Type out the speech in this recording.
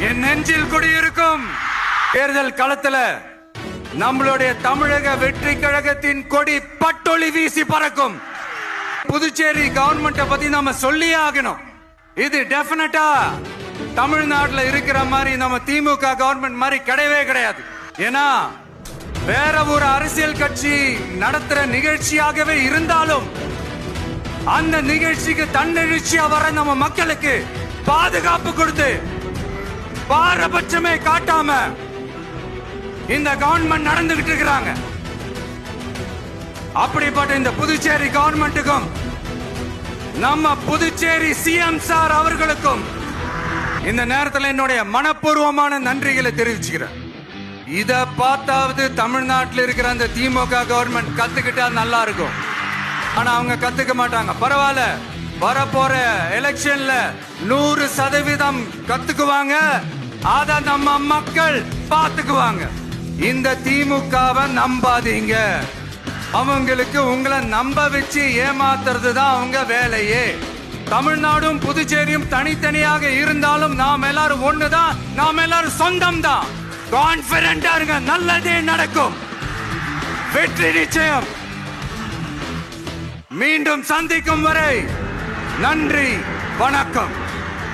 என் நெஞ்சில் குடியிருக்கும். தேர்தல் களத்துல நம்மளுடைய தமிழக வெற்றி கழகத்தின் கொடி பட்டொளி வீசி பறக்கும். புதுச்சேரி கவர்மெண்ட்டை பத்தி நம்ம சொல்லியே ஆகணும். இது டெஃபினட்டா தமிழ்நாட்டுல இருக்கிற மாதிரி நம்ம திமுக கவர்மெண்ட் மாதிரி கிடையவே கிடையாது. ஏன்னா வேற ஒரு அரசியல் கட்சி நடத்துற நிகழ்ச்சியாகவே இருந்தாலும் அந்த நிகழ்ச்சிக்கு தன்னெழுச்சியா வர நம்ம மக்களுக்கு பாதுகாப்பு கொடுத்து பாரபட்சமே காட்டாம இந்த கவர்மெண்ட் நடந்துகிட்டு இருக்கிறாங்க. அப்படிப்பட்ட இந்த புதுச்சேரி கவர்மெண்ட்டுக்கும் நம்ம புதுச்சேரி சிஎம் சார் அவர்களுக்கும் இந்த நேரத்தில் என்னுடைய மனப்பூர்வமான நன்றிகளை தெரிவிச்சுக்கிறேன். இத பார்த்தாவது தமிழ்நாட்டில் இருக்கிற அந்த திமுக கவர்மெண்ட் கத்துக்கிட்டா நல்லா இருக்கும். ஆனா அவங்க கத்துக்க மாட்டாங்க. பரவாயில்ல, வரப்போற எலெக்ஷன்ல 100% கத்துக்குவாங்க. அத நம்ம மக்கள் பார்த்துக்குவாங்க. இந்த திமுகவை நம்பாதீங்க. அவங்களுக்கு உங்களை நம்ப வச்சு ஏமாத்துறது தான் அவங்க வேலையே. தமிழ்நாடும் புதுச்சேரியும் தனித்தனியாக இருந்தாலும் நாம் எல்லாரும் ஒண்ணுதான், நாம் எல்லாரும் சொந்தம் தான். கான்பிடென்டா இருங்க, நல்லதே நடக்கும், வெற்றி நிச்சயம். மீண்டும் சந்திக்கும் வரை நன்றி, வணக்கம்.